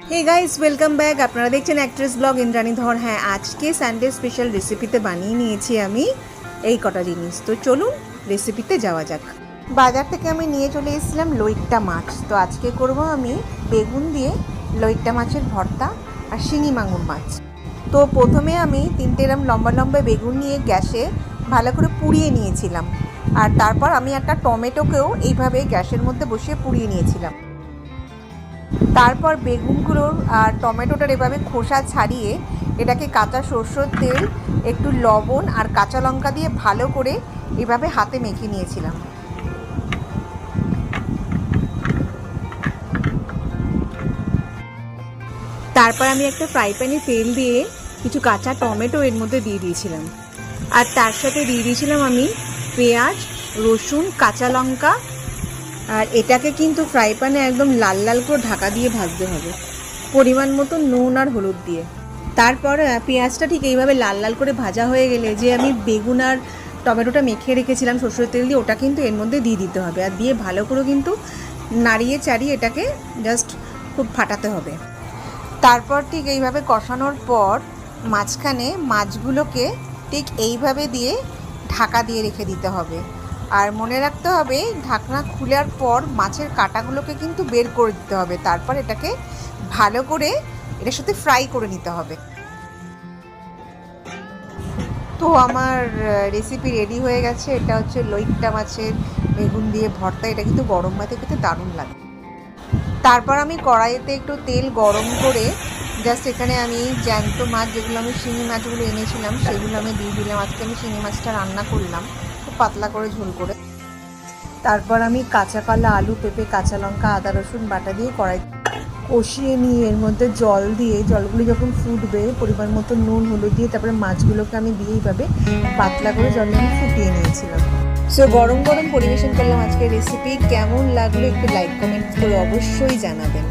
Hey guys welcome back. আপনারা দেখছেন actress blog Indrani ধর। হ্যাঁ, আজকে সানডে স্পেশাল রেসিপিতে বানিয়ে নিয়েছি আমি এই কটা জিনিস। তো চলুন রেসিপিতে যাওয়া যাক। বাজার থেকে আমি নিয়ে চলে এসেছিলাম লইট্টা মাছ। তো আজকে করব আমি বেগুন দিয়ে লইট্টা মাছের ভর্তা আর শিঙি মাগুর মাছ। তো প্রথমে আমি 3টে এরকম লম্বা লম্বা বেগুন নিয়ে গ্যাসে ভালো করে পুড়িয়ে নিয়েছিলাম। আর তারপর আমি একটা টমেটোকেও এইভাবে গ্যাসের মধ্যে বসিয়ে পুড়িয়ে নিয়েছিলাম। তারপর বেগুনগুলোর আর টমেটোটার এভাবে খোসা ছাড়িয়ে এটাকে কাঁচা সরষের তেল, একটু লবণ আর কাঁচা লঙ্কা দিয়ে ভালো করে এভাবে হাতে মেখে নিয়েছিলাম। তারপর আমি একটা ফ্রাই প্যানে তেল দিয়ে কিছু কাঁচা টমেটো এর মধ্যে দিয়ে দিয়েছিলাম। আর তার সাথে দিয়ে দিয়েছিলাম আমি পেঁয়াজ, রসুন, কাঁচা লঙ্কা। আর এটাকে কিন্তু ফ্রাই প্যানে একদম লাল লাল করে ঢাকা দিয়ে ভাজতে হবে, পরিমাণ মতো নুন আর হলুদ দিয়ে। তারপর পেঁয়াজটা ঠিক এইভাবে লাল লাল করে ভাজা হয়ে গেলে যে আমি বেগুন আর টমেটোটা মেখে রেখেছিলাম সরষের তেল দিয়ে, ওটা কিন্তু এর মধ্যে দিয়ে দিতে হবে। আর দিয়ে ভালো করে কিন্তু নাড়িয়ে চাড়িয়ে এটাকে জাস্ট খুব ফাটাতে হবে। তারপর ঠিক এইভাবে কষানোর পর মাঝখানে মাছগুলোকে ঠিক এইভাবে দিয়ে ঢাকা দিয়ে রেখে দিতে হবে। আর মনে রাখতে হবে ঢাকনা খোলার পর মাছের কাঁটাগুলোকে কিন্তু বের করে দিতে হবে। তারপর এটাকে ভালো করে এটার সাথে ফ্রাই করে নিতে হবে। তো আমার রেসিপি রেডি হয়ে গেছে। এটা হচ্ছে লইট্টা মাছের বেগুন দিয়ে ভর্তা। এটা কিন্তু গরম ভাতে খেতে দারুণ লাগে। তারপর আমি কড়াইতে একটু তেল গরম করে জাস্ট এখানে আমি জ্যান্ত মাছ, যেগুলো আমি শিঙি মাছগুলো এনেছিলাম সেগুলো আমি দিয়ে দিলাম। আজকে আমি শিঙি মাছটা রান্না করলাম খুব পাতলা করে ঝোল করে। তারপর আমি কাঁচা কলা, আলু, পেঁপে, কাঁচা লঙ্কা, আদা রসুন বাটা দিয়ে কড়াই কষিয়ে নিয়ে এর মধ্যে জল দিয়ে, জলগুলো যখন ফুটবে পরিমাণ মতো নুন হলুদ দিয়ে তারপরে মাছগুলোকে আমি দিয়ে এইভাবে পাতলা করে জল দিয়ে ফুটিয়ে নিয়েছিলাম। সো গরম গরম পরিবেশন করলাম আজকের রেসিপি। কেমন লাগলো একটু লাইক কমেন্ট করে অবশ্যই জানাবেন।